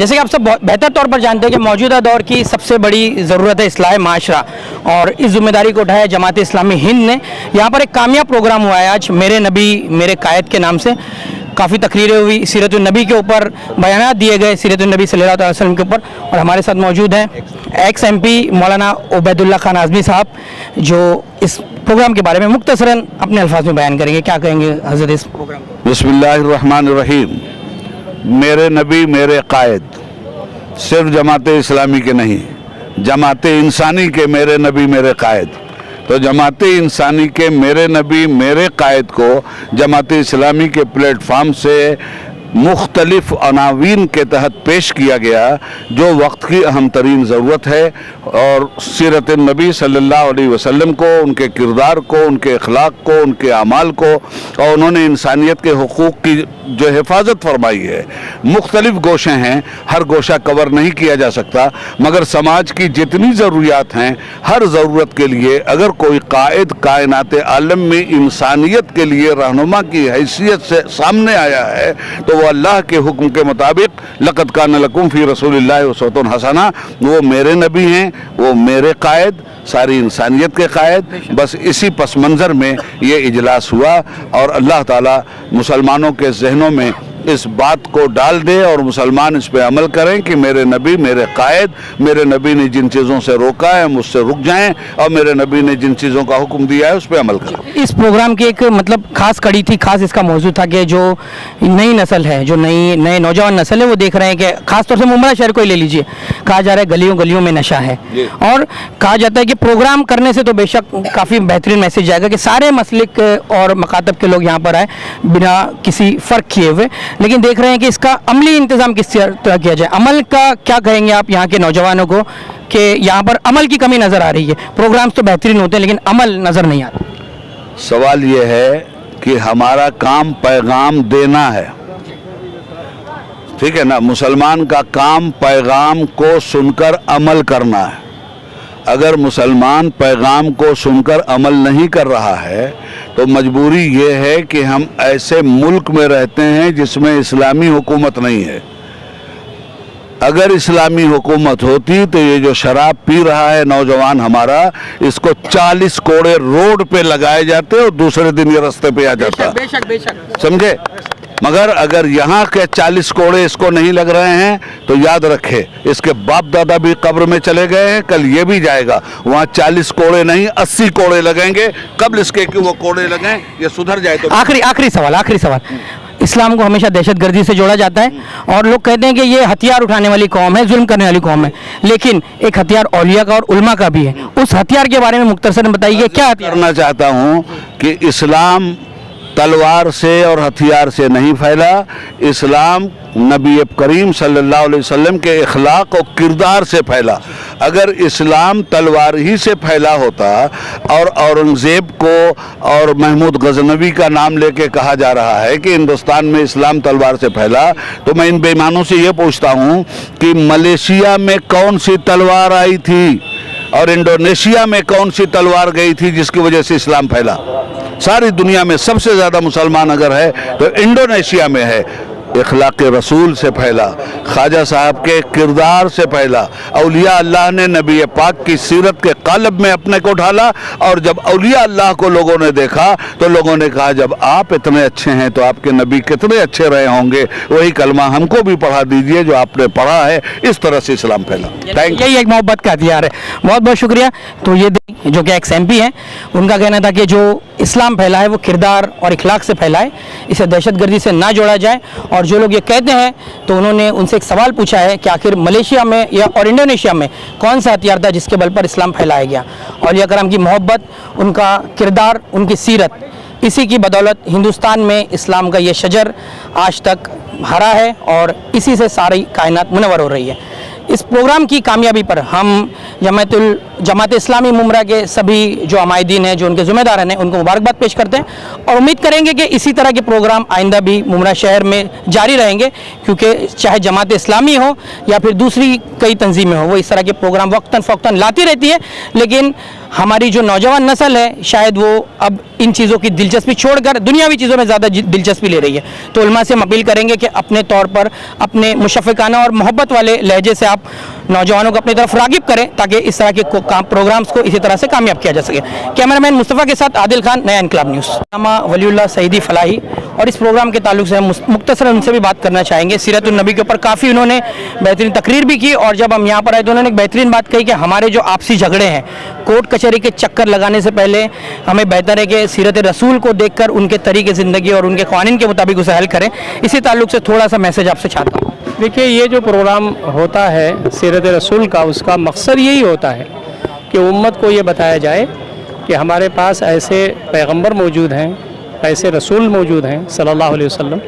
जैसे कि आप सब बेहतर तौर पर जानते हैं कि मौजूदा दौर की सबसे बड़ी ज़रूरत है इस्लाह माशरा, और इस जिम्मेदारी को उठाया जमात इस्लामी हिंद ने। यहाँ पर एक कामयाब प्रोग्राम हुआ है आज, मेरे नबी मेरे कायद के नाम से। काफ़ी तकरीरें हुई, सीरत नबी के ऊपर बयानात दिए गए, सीरत नबी सल्लल्लाहु अलैहि वसल्लम के ऊपर। और हमारे साथ मौजूद हैं एक्स MP मौलाना उबैदुल्लाह खान आज़मी साहब, जो इस प्रोग्राम के बारे में मुख्तसरन अपने अल्फाज में बयान करेंगे। क्या कहेंगे हज़रत इस प्रोग्राम को? बिस्मिल्लाहिर्रहमानिर्रहीम। मेरे नबी मेरे कायद सिर्फ जमात इस्लामी के नहीं, जमात इंसानी के मेरे नबी मेरे कायद। तो जमात इंसानी के मेरे नबी मेरे कायद को जमात इस्लामी के प्लेटफार्म से मुख्तलिफ अनावीन के तहत पेश किया गया, जो वक्त की अहम तरीन ज़रूरत है। और सीरत नबी सल्लल्लाहु अलैहि वसल्लम को, उनके किरदार को, उनके अखलाक को, उनके अमाल को, और उन्होंने इंसानियत के हुकूक़ की जो हिफाजत फरमाई है। मुख्तलिफ गोशे हैं, हर गोशा कवर नहीं किया जा सकता, मगर समाज की जितनी ज़रूरियात हैं, हर ज़रूरत के लिए अगर कोई कायद कायनात आलम में इंसानियत के लिए रहनुमा की हैसियत से सामने आया है, तो वो अल्लाह के हुक्म के मुताबिक लक़द कान लकुम फ़ी रसूलिल्लाहि उस्वतुन हसना, वो मेरे नबी हैं, वो मेरे कायद, सारी इंसानियत के कायद। बस इसी पस मंज़र में ये इजलास हुआ, और अल्लाह ताला मुसलमानों के जहनों में इस बात को डाल दे और मुसलमान इस पे अमल करें कि मेरे नबी मेरे कायद, मेरे नबी ने जिन चीज़ों से रोका है मुझसे रुक जाएं, और मेरे नबी ने जिन चीज़ों का हुक्म दिया है उस पे अमल करें। इस प्रोग्राम की एक मतलब खास कड़ी थी, खास इसका मौजू था कि जो नई नस्ल है, जो नए नौजवान नस्ल है, वो देख रहे हैं कि खास तौर से मुमरा शहर को ही ले लीजिए, कहा जा रहा है गलियों गलियों में नशा है, और कहा जाता है कि प्रोग्राम करने से तो बेशक काफ़ी बेहतरीन मैसेज जाएगा कि सारे मसलिक और मकातब के लोग यहाँ पर आए बिना किसी फ़र्क किए हुए। लेकिन देख रहे हैं कि इसका अमली इंतज़ाम किस तरह किया जाए। अमल का क्या कहेंगे आप यहाँ के नौजवानों को कि यहाँ पर अमल की कमी नज़र आ रही है? प्रोग्राम्स तो बेहतरीन होते हैं लेकिन अमल नज़र नहीं आता। सवाल ये है कि हमारा काम पैगाम देना है, ठीक है ना। मुसलमान का काम पैगाम को सुनकर अमल करना है। अगर मुसलमान पैगाम को सुनकर अमल नहीं कर रहा है तो मजबूरी ये है कि हम ऐसे मुल्क में रहते हैं जिसमें इस्लामी हुकूमत नहीं है। अगर इस्लामी हुकूमत होती तो ये जो शराब पी रहा है नौजवान हमारा, इसको 40 कोड़े रोड पे लगाए जाते और दूसरे दिन ये रास्ते पे आ जाता। बेशक बेशक, समझे। मगर अगर यहाँ के 40 कोड़े इसको नहीं लग रहे हैं तो याद रखे इसके बाप दादा भी कब्र में चले गए हैं, कल ये भी जाएगा। वहाँ 40 कोड़े नहीं 80 कोड़े लगेंगे, कब इसके कि वो कोड़े लगें, ये सुधर जाए तो। आखिरी सवाल। इस्लाम को हमेशा दहशतगर्दी से जोड़ा जाता है और लोग कहते हैं कि ये हथियार उठाने वाली कौम है, जुल्म करने वाली कौम है, लेकिन एक हथियार औलिया का और उल्मा का भी है। उस हथियार के बारे में मुख्तसरन बताइए, क्या हथियार? करना चाहता हूँ कि इस्लाम तलवार से और हथियार से नहीं फैला। इस्लाम नबी करीम सल्लल्लाहु अलैहि वसल्लम के इखलाक और किरदार से फैला। अगर इस्लाम तलवार ही से फैला होता और औरंगज़ेब को और महमूद गजनवी का नाम लेके कहा जा रहा है कि हिंदुस्तान में इस्लाम तलवार से फैला, तो मैं इन बेईमानों से ये पूछता हूँ कि मलेशिया में कौन सी तलवार आई थी और इंडोनेशिया में कौन सी तलवार गई थी जिसकी वजह से इस्लाम फैला? सारी दुनिया में सबसे ज़्यादा मुसलमान अगर है तो इंडोनेशिया में है। इखलाक रसूल से फैला, ख्वाजा साहब के किरदार से फैला। औलिया अल्लाह ने नबी पाक की सीरत के कालब में अपने को ढाला, और जब औलिया अल्लाह को लोगों ने देखा तो लोगों ने कहा जब आप इतने अच्छे हैं तो आपके नबी कितने अच्छे रहे होंगे, वही कलमा हमको भी पढ़ा दीजिए जो आपने पढ़ा है। इस तरह से इस्लाम फैला। यही एक मोहब्बत का हथियार है। बहुत बहुत शुक्रिया। तो ये जो कि एक्स MP हैं, उनका कहना था कि जो इस्लाम फैला है वो किरदार और इखलाक से फैला है, इसे दहशतगर्दी से ना जोड़ा जाए। और जो लोग ये कहते हैं तो उन्होंने उनसे एक सवाल पूछा है कि आखिर मलेशिया में या और इंडोनेशिया में कौन सा हथियार था जिसके बल पर इस्लाम फैलाया गया। औलिया करम की मोहब्बत, उनका किरदार, उनकी सीरत, इसी की बदौलत हिंदुस्तान में इस्लाम का ये शजर आज तक हरा है और इसी से सारी कायनात मुनव्वर हो रही है। इस प्रोग्राम की कामयाबी पर हम जमात इस्लामी मुमरा के सभी जो अमायदीन हैं, जो उनके ज़िम्मेदार हैं, उनको मुबारकबाद पेश करते हैं और उम्मीद करेंगे कि इसी तरह के प्रोग्राम आइंदा भी मुमरा शहर में जारी रहेंगे, क्योंकि चाहे जमात इस्लामी हो या फिर दूसरी कई तंजीमें हो, वो इस तरह के प्रोग्राम वक्तन फ़ौक्तन लाती रहती है। लेकिन हमारी जो नौजवान नस्ल है शायद वो अब इन चीज़ों की दिलचस्पी छोड़कर दुनियावी चीज़ों में ज़्यादा दिलचस्पी ले रही है। तो उलमा से हम अपील करेंगे कि अपने तौर पर अपने मुशफ़िकाना और मोहब्बत वाले लहजे से आप नौजवानों को अपनी तरफ रागिब करें ताकि इस तरह के प्रोग्राम्स को इसी तरह से कामयाब किया जा सके। कैमरामैन मुस्तफ़ा के साथ आदिल खान, नया इनकलाब न्यूज़। अल्लामा वलीउल्लाह सईदी फलाही, और इस प्रोग्राम के ताल्लुक से हम मुख्तसरन उनसे भी बात करना चाहेंगे। सीरतुन नबी के ऊपर काफ़ी उन्होंने बेहतरीन तकरीर भी की, और जब हम यहाँ पर आए तो उन्होंने एक बेहतरीन बात कही कि हमारे जो आपसी झगड़े हैं, कोर्ट कचहरी के चक्कर लगाने से पहले हमें बेहतर है कि सीरत रसूल को देखकर उनके तरीके ज़िंदगी और उनके क़वानीन के मुताबिक उसे हल करें। इसी ताल्लुक से थोड़ा सा मैसेज आपसे चाहता हूँ। देखिए, ये जो प्रोग्राम होता है सीरत रसूल का, उसका मकसद यही होता है कि उम्मत को ये बताया जाए कि हमारे पास ऐसे पैगंबर मौजूद हैं, ऐसे रसूल मौजूद हैं सल्लल्लाहु अलैहि वसल्लम,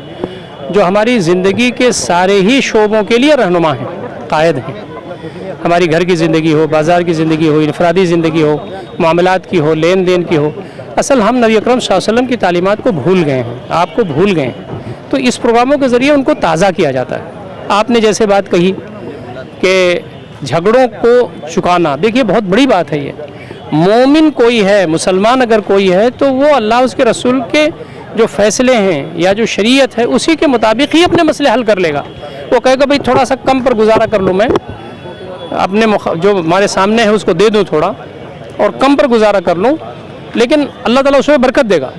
जो हमारी ज़िंदगी के सारे ही शोबों के लिए रहनुमा हैं, कायद हैं। हमारी घर की ज़िंदगी हो, बाज़ार की ज़िंदगी हो, इनफरादी ज़िंदगी हो, मामलात की हो, लेन देन की हो। असल हम नबी अकरम सल्लल्लाहु अलैहि वसल्लम की तालीमात को भूल गए हैं, आपको भूल गए हैं। तो इस प्रोग्रामों के ज़रिए उनको ताज़ा किया जाता है। आपने जैसे बात कही कि झगड़ों को चुकाना, देखिए बहुत बड़ी बात है ये। मोमिन कोई है, मुसलमान अगर कोई है, तो वो अल्लाह उसके रसूल के जो फ़ैसले हैं या जो शरीयत है उसी के मुताबिक ही अपने मसले हल कर लेगा। वो कहेगा भाई थोड़ा सा कम पर गुजारा कर लूँ, मैं अपने जो हमारे सामने है उसको दे दूँ थोड़ा, और कम पर गुजारा कर लूँ, लेकिन अल्लाह ताला उसमें बरकत देगा,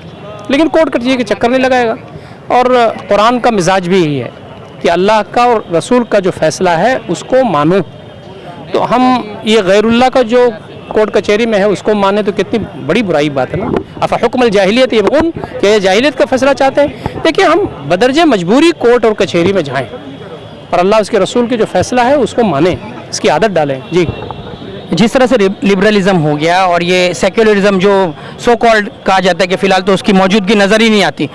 लेकिन कोर्ट कचहरी के चक्कर नहीं लगाएगा। और कुरान का मिजाज भी यही है कि अल्लाह का और रसूल का जो फ़ैसला है उसको मानो। तो हम ये गैरुल्लाह का जो कोर्ट कचहरी में है उसको माने तो कितनी बड़ी बुराई बात है ना। अफ़ा हुक्मुल जाहिलियत यबग़ून, कि ये जाहिलियत का फैसला चाहते हैं। देखिए, हम बदरजे मजबूरी कोर्ट और कचहरी में जाएं और अल्लाह उसके रसूल की जो फैसला है उसको माने, इसकी आदत डालें। जी, जिस तरह से लिबरलिज़म हो गया और ये सेक्युलरिज़म जो सो कॉल्ड कहा जाता है कि फ़िलहाल तो उसकी मौजूदगी नज़र ही नहीं आती,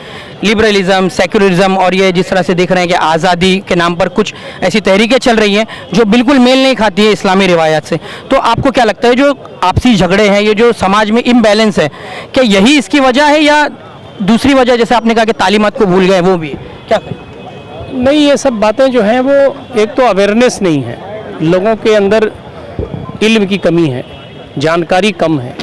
लिबरलिज़म, सेक्युलरिज़म, और ये जिस तरह से देख रहे हैं कि आज़ादी के नाम पर कुछ ऐसी तहरीकें चल रही हैं जो बिल्कुल मेल नहीं खाती है इस्लामी रिवायात से, तो आपको क्या लगता है जो आपसी झगड़े हैं, ये जो समाज में इम्बैलेंस है, क्या यही इसकी वजह है या दूसरी वजह, जैसे आपने कहा कि तालीमात को भूल गए, वो भी है? क्या कहें? नहीं, ये सब बातें जो हैं वो एक तो अवेयरनेस नहीं है, लोगों के अंदर इल्म की कमी है, जानकारी कम है।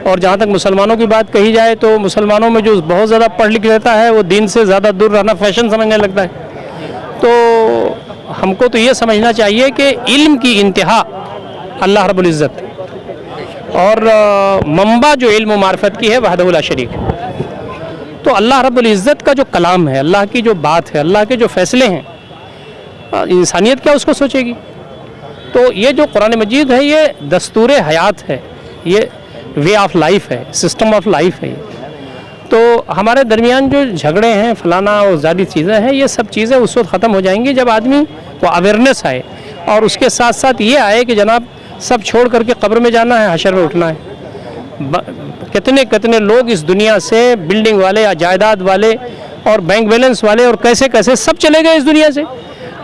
और जहाँ तक मुसलमानों की बात कही जाए तो मुसलमानों में जो बहुत ज़्यादा पढ़ लिख लेता है वो दीन से ज़्यादा दूर रहना फैशन समझने लगता है। तो हमको तो ये समझना चाहिए कि इल्म की इंतहा अल्लाह रब्बुल इज़्ज़त, और मंबा जो इल्म मार्फत की है वहदहु ला शरीक। तो अल्लाह रब्बुल इज़्ज़त का जो कलाम है, अल्लाह की जो बात है, अल्लाह के जो फ़ैसले हैं, इंसानियत क्या उसको सोचेगी? तो ये जो कुरान मजीद है ये दस्तूर हयात है, ये वे ऑफ लाइफ है, सिस्टम ऑफ लाइफ है। तो हमारे दरमियान जो झगड़े हैं, फलाना और ज़्यादा चीज़ें हैं, ये सब चीज़ें उस वक्त ख़त्म हो जाएंगी जब आदमी को अवेयरनेस आए, और उसके साथ साथ ये आए कि जनाब सब छोड़ करके कब्र में जाना है, हशर में उठना है। कितने कितने लोग इस दुनिया से, बिल्डिंग वाले या जायदाद वाले और बैंक बैलेंस वाले और कैसे कैसे सब चले गए इस दुनिया से।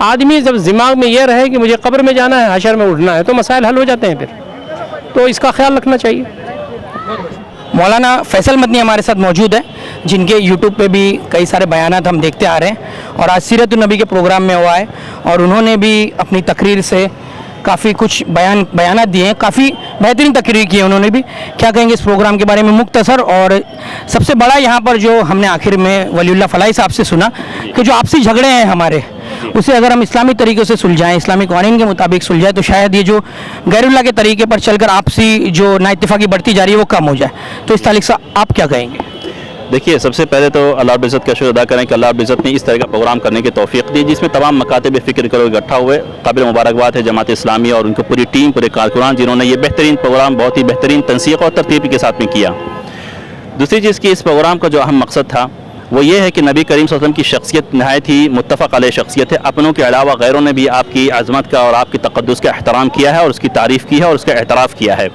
आदमी जब दिमाग में ये रहे कि मुझे कब्र में जाना है, हशर में उठना है, तो मसाइल हल हो जाते हैं फिर। तो इसका ख्याल रखना चाहिए। मौलाना फैसल मदनी हमारे साथ मौजूद हैं, जिनके यूट्यूब पे भी कई सारे बयानात हम देखते आ रहे हैं, और आज सीरतुन नबी के प्रोग्राम में हुआ है और उन्होंने भी अपनी तकरीर से काफ़ी कुछ बयानात दिए हैं, काफ़ी बेहतरीन तकरीर की है उन्होंने भी। क्या कहेंगे इस प्रोग्राम के बारे में मुख्तसर? और सबसे बड़ा यहाँ पर जो हमने आखिर में वलीउल्लाह फलाही साहब से सुना कि जो आपसी झगड़े हैं हमारे, उसे अगर हम इस्लामी तरीक़े से सुलझाएं, इस्लामी क़वानीन के मुताबिक सुलझाएं, तो शायद ये जो गैरुल्लाह के तरीके पर चलकर आपसी जो नाइत्तिफ़ाक़ी बढ़ती जा रही है वो कम हो जाए। तो इस ताल्लुक़ से आप क्या कहेंगे? देखिए, सबसे पहले तो अल्लाह रब्बुल इज़्ज़त का शुक्र अदा करें कि अल्लाह रब्बुल इज़्ज़त ने इस तरह का प्रोग्राम करने की तौफ़ीक़ दी, जिसमें तमाम मकातब फ़िक्र करो इकट्ठा हुए। काबिल मुबारकबाद है जमात इस्लामी और उनकी पूरी टीम, पूरे कारकुनान, जिन्होंने ये बेहतरीन प्रोग्राम बहुत ही बेहतरीन तनसीक़ और तरतीब के साथ में किया। दूसरी चीज़ की इस प्रोग्राम का जो अहम मकसद था वो ये है कि नबी करीम सल्लल्लाहु अलैहि वसल्लम की शख्सियत नहायत ही मुत्तफ़क़ अलैह शख्सियत है। अपनों के अलावा गैरों ने भी आपकी अज़मत का और आपकी तक़द्दुस का एहतराम किया है और उसकी तारीफ़ की है और उसका एतराफ़ किया है।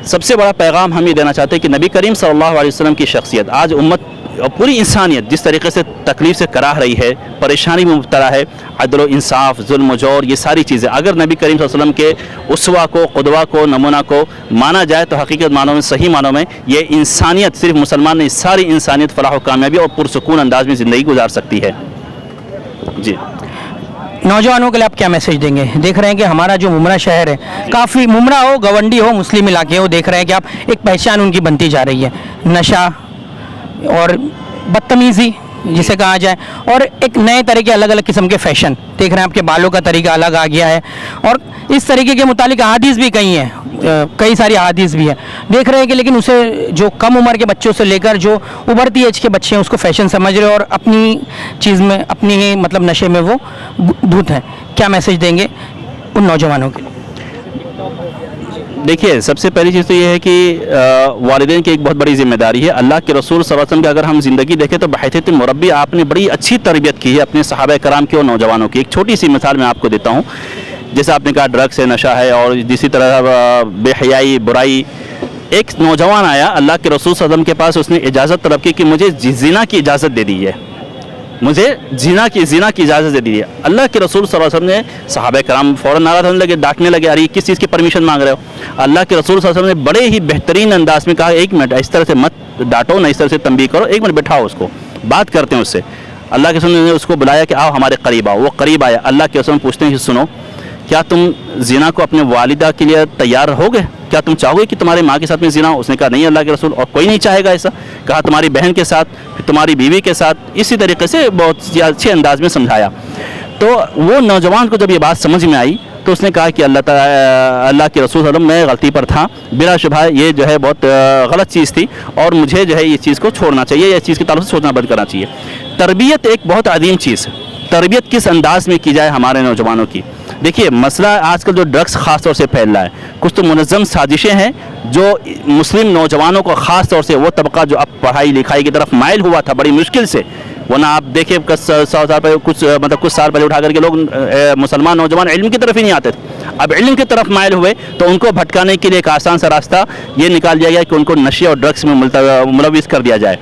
सबसे बड़ा पैगाम हम ये देना चाहते हैं कि नबी करीम सल्लल्लाहु अलैहि वसल्लम की शख्सियत आज उम्मत और पूरी इंसानियत जिस तरीके से तकलीफ़ से कराह रही है, परेशानी में मुब्तला है, अदल व इंसाफ, जुल्म जौर, ये सारी चीज़ें अगर नबी करीम सल्लल्लाहु अलैहि वसल्लम के उसवा को, क़ुदवा को, नमूना को माना जाए तो हकीकत मानों में, सही मानों में ये इंसानियत, सिर्फ मुसलमान नहीं, सारी इंसानियत फ़लाह व कामयाबी और पुरसुकून अंदाज में ज़िंदगी गुजार सकती है। जी, नौजवानों के लिए आप क्या मैसेज देंगे? देख रहे हैं कि हमारा जो मुमरा शहर है, काफ़ी मुमरा हो, गवंडी हो, मुस्लिम इलाके हो, देख रहे हैं कि आप एक पहचान उनकी बनती जा रही है, नशा और बदतमीज़ी जिसे कहा जाए, और एक नए तरह के अलग अलग किस्म के फैशन देख रहे हैं, आपके बालों का तरीका अलग आ गया है, और इस तरीके के मुतालिक अहादीस भी कई हैं, कई सारी अहादीस भी है, देख रहे हैं कि लेकिन उसे जो कम उम्र के बच्चों से लेकर जो उभरती एज के बच्चे हैं उसको फैशन समझ रहे हैं और अपनी चीज़ में, अपनी मतलब नशे में वो धुत हैं। क्या मैसेज देंगे उन नौजवानों के लिए? देखिए, सबसे पहली चीज़ तो ये है कि वालिदैन की एक बहुत बड़ी जिम्मेदारी है। अल्लाह के रसूल सल्लल्लाहु अलैहि वसल्लम की अगर हम ज़िंदगी देखें तो बहैसियत मुरब्बी आपने बड़ी अच्छी तरबियत की है अपने सहाबा कराम की और नौजवानों की। एक छोटी सी मिसाल मैं आपको देता हूँ। जैसे आपने कहा ड्रग्स है, नशा है, और इसी तरह बेहयाई, बुराई। एक नौजवान आया अल्लाह के रसूल सल्लल्लाहु अलैहि वसल्लम के पास, उसने इजाज़त तलब की कि मुझे ज़िना की इजाज़त दे दी है, मुझे ज़िना की इजाज़त दे दी है। अल्लाह के रसूल सल्लल्लाहु अलैहि वसल्लम ने, सहाबा कराम फ़ौरन नाराज़ होने लगे, डांटने लगे, अरे किस चीज़ की परमिशन मांग रहे हो? अल्लाह के रसूल सल्लल्लाहु अलैहि वसल्लम ने बड़े ही बेहतरीन अंदाज में कहा, एक मिनट, इस तरह से मत डांटो, ना इस तरह से तंबीह करो, एक मिनट बैठाओ, उसको बात करते हैं उससे। अल्लाह के रसूल ने उसको बुलाया कि आओ हमारे करीब आओ। वो करीब आया। अल्लाह के रसूल पूछते हैं कि सुनो, क्या तुम ज़िना को अपने वालिदा के लिए तैयार होगे? क्या तुम चाहोगे कि तुम्हारे माँ के साथ में ज़िना हो? उसने कहा नहीं अल्लाह के रसूल, और कोई नहीं चाहेगा ऐसा। कहा तुम्हारी बहन के साथ, फिर तुम्हारी बीवी के साथ। इसी तरीके से बहुत अच्छे अंदाज में समझाया। तो वो नौजवान को जब ये बात समझ में आई तो उसने कहा कि अल्लाह के रसूल सल्लल्लाहु अलैहि वसल्लम, मैं गलती पर था, बिला शुबह ये जो है बहुत गलत चीज़ थी और मुझे जो है इस चीज़ को छोड़ना चाहिए, या इस चीज़ के ताल्लुक से सोचना बंद करना चाहिए। तरबियत एक बहुत अजीम चीज़ है। तरबियत किस अंदाज में की जाए हमारे नौजवानों की? देखिए, मसला आजकल जो ड्रग्स ख़ास तौर से फैल रहा है, कुछ तो मुनज़्ज़म साजिशें हैं जो मुस्लिम नौजवानों को ख़ास तौर से, वो तबका जो अब पढ़ाई लिखाई की तरफ माइल हुआ था बड़ी मुश्किल से, वरना आप देखिए 100 साल पहले, कुछ साल पहले उठा करके लोग मुसलमान नौजवान इल्म की तरफ ही नहीं आते थे। अब इल्म की तरफ माइल हुए तो उनको भटकाने के लिए एक आसान सा रास्ता ये निकाल दिया गया कि उनको नशे और ड्रग्स में मुलविस कर दिया जाए।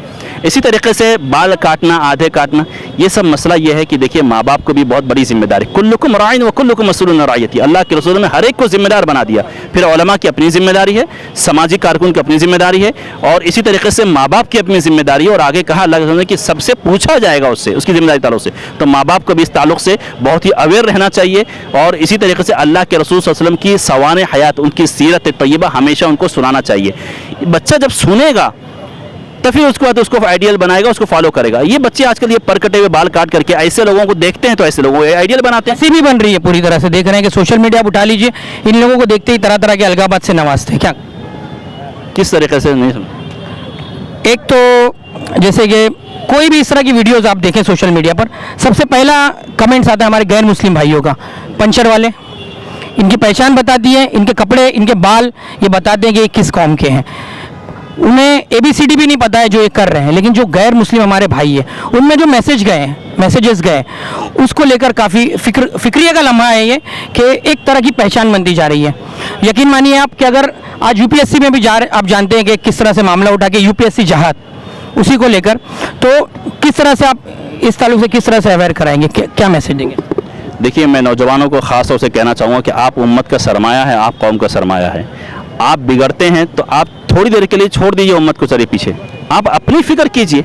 इसी तरीके से बाल काटना, आधे काटना, ये सब मसला ये है कि देखिए, माँ बाप को भी बहुत बड़ी जिम्मेदारी। कुल्लुकुम राइन व कुल्लुकुम मसऊलुन अन रअयती। अल्लाह के रसूल ने हर एक को जिम्मेदार बना दिया। फिर उलमा की अपनी जिम्मेदारी है, सामाजिक कारकुन की अपनी जिम्मेदारी है, और इसी तरीके से माँ बाप की अपनी जिम्मेदारी है। और आगे कहा अल्लाह के रसूल ने कि सबसे पूछा जाएगा उससे, उसकी जिम्मेदारी ताल्लुक से। तो माँ बाप को भी इस ताल्लुक से बहुत ही अवेयर रहना चाहिए। और इसी तरीके से अल्लाह के रसूल सल्लल्लाहु अलैहि वसल्लम की सवाने हयात, उनकी सीरत तय्यबा हमेशा उनको सुनाना चाहिए। बच्चा जब सुनेगा तो फिर उसके बाद उसको आइडियल बनाएगा, उसको फॉलो करेगा। ये बच्चे आजकल ये पर कटे हुए बाल काट करके ऐसे लोगों को देखते हैं तो ऐसे लोगों को आइडियल बनाते हैं। ऐसी भी बन रही है पूरी तरह से, देख रहे हैं कि सोशल मीडिया आप उठा लीजिए, इन लोगों को देखते ही तरह तरह के अलगाबाद से नवाजते हैं। क्या किस तरीके से? नहीं, एक तो जैसे कि कोई भी इस तरह की वीडियोस आप देखें सोशल मीडिया पर, सबसे पहला कमेंट्स आता है हमारे गैर मुस्लिम भाइयों का, पंचर वाले, इनकी पहचान बताती है, इनके कपड़े, इनके बाल, ये बताते हैं कि ये किस कौम के हैं। उन्हें ABCD भी नहीं पता है जो ये कर रहे हैं, लेकिन जो गैर मुस्लिम हमारे भाई है, उनमें जो मैसेजेस गए उसको लेकर काफ़ी फिक्रिया का लम्हा है ये, कि एक तरह की पहचान बनती जा रही है। यकीन मानिए आप कि अगर आज UPSC में भी आप जानते हैं कि किस तरह से मामला उठा के UPSC जहाद, उसी को लेकर, तो किस तरह से आप इस ताल्लुक से किस तरह से अवेयर कराएंगे, क्या मैसेज देंगे? देखिए, मैं नौजवानों को ख़ास तौर से कहना चाहूँगा कि आप उम्मत का सरमाया है, आप कौम का सरमाया है। आप बिगड़ते हैं तो आप थोड़ी देर के लिए छोड़ दीजिए उम्मत को चले पीछे, आप अपनी फ़िक्र कीजिए।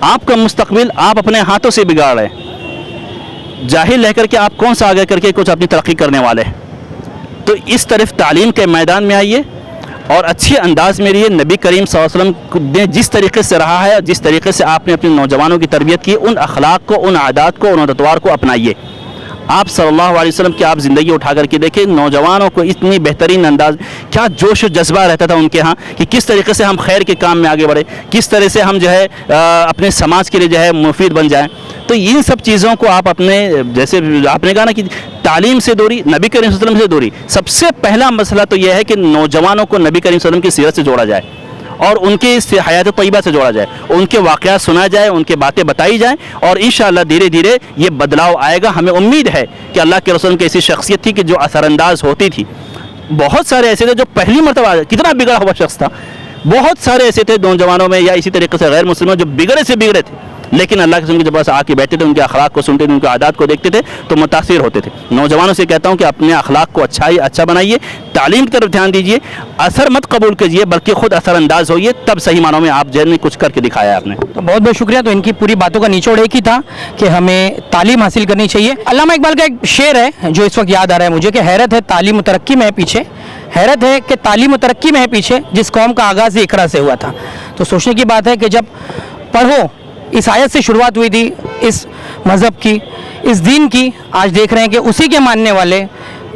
आपका मुस्तकबिल आप अपने हाथों से बिगाड़ रहे हैं। जाहिल रह करके आप कौन सा आगे करके कुछ अपनी तरक्की करने वाले हैं? तो इस तरफ तालीम के मैदान में आइए और अच्छे अंदाज में रहिए। नबी करीम सल्लल्लाहु अलैहि वसल्लम ने जिस तरीके से रहा है, जिस तरीके से आपने अपने नौजवानों की तरबियत की, उन अखलाक को, उन आदात को, उन अतवार को अपनाइए। आप सल्लल्लाहु अलैहि वसल्लम की आप ज़िंदगी उठा करके देखें, नौजवानों को इतनी बेहतरीन अंदाज, क्या जोश और जज्बा रहता था उनके यहाँ कि किस तरीके से हम खैर के काम में आगे बढ़े, किस तरह से हम जो है अपने समाज के लिए जो है मुफीद बन जाएं। तो इन सब चीज़ों को आप अपने, जैसे आपने कहा ना कि तालीम से दूरी, नबी करीम सल्लल्लाहु अलैहि वसल्लम से दूरी, सबसे पहला मसला तो यह है कि नौजवानों को नबी करीम सल्लल्लाहु अलैहि वसल्लम की सीरत से जोड़ा जाए और उनके हयात तय्यबा से जोड़ा जाए, उनके वाक़यात सुना जाए, उनके बातें बताई जाए, और इंशाअल्लाह धीरे धीरे ये बदलाव आएगा। हमें उम्मीद है कि अल्लाह के रसूल की ऐसी शख्सियत थी कि जो असरअंदाज होती थी। बहुत सारे ऐसे थे जो पहली मरतबा, कितना बिगड़ा हुआ शख्स था, बहुत सारे ऐसे थे नौजवानों में या इसी तरीके से गैर मुस्लिमों जो बिगड़े से बिगड़े थे, لیکن اللہ کے رسول کے پاس آ کے بیٹھتے تھے, ان کے اخلاق کو سنتے تھے, ان کے عادات کو دیکھتے تھے تو متاثر ہوتے تھے. نوجوانوں سے کہتا ہوں کہ اپنے اخلاق کو اچھا بنائیے, تعلیم کی طرف دھیان دیجیے, اثر مت قبول کیجیے بلکہ خود اثر انداز ہوئیے, تب صحیح معنوں میں آپ جن میں کچھ کر کے دکھایا آپ نے. تو بہت بہت شکریہ. تو ان کی پوری باتوں کا نچوڑ ایک ہی تھا کہ ہمیں تعلیم حاصل کرنی چاہیے. علامہ اقبال کا ایک شعر ہے جو اس وقت یاد آ رہا ہے مجھے کہ حیرت ہے تعلیم و ترقی میں ہے پیچھے, حیرت ہے کہ تعلیم و ترقی میں ہے پیچھے جس قوم کا آغاز اقرا سے ہوا تھا. تو سوچنے کی بات ہے کہ جب پڑھو اس آیت سے شروعات ہوئی تھی اس مذہب کی, اس دین کی, آج دیکھ رہے ہیں کہ اسی کے ماننے والے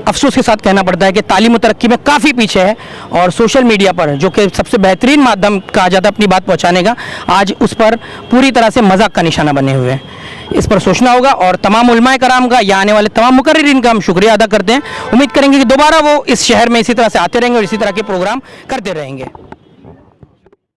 افسوس کے ساتھ کہنا پڑتا ہے کہ تعلیم و ترقی میں کافی پیچھے ہے, اور سوشل میڈیا پر جو کہ سب سے بہترین مادھم کہا جاتا ہے اپنی بات پہنچانے کا, آج اس پر پوری طرح سے مذاق کا نشانہ بنے ہوئے ہیں. اس پر سوچنا ہوگا, اور تمام علماء کرام کا یا آنے والے تمام مقررین کا ہم شکریہ ادا کرتے ہیں. امید کریں گے کہ دوبارہ وہ اس شہر میں اسی طرح سے آتے رہیں گے اور اسی طرح کے پروگرام کرتے رہیں گے.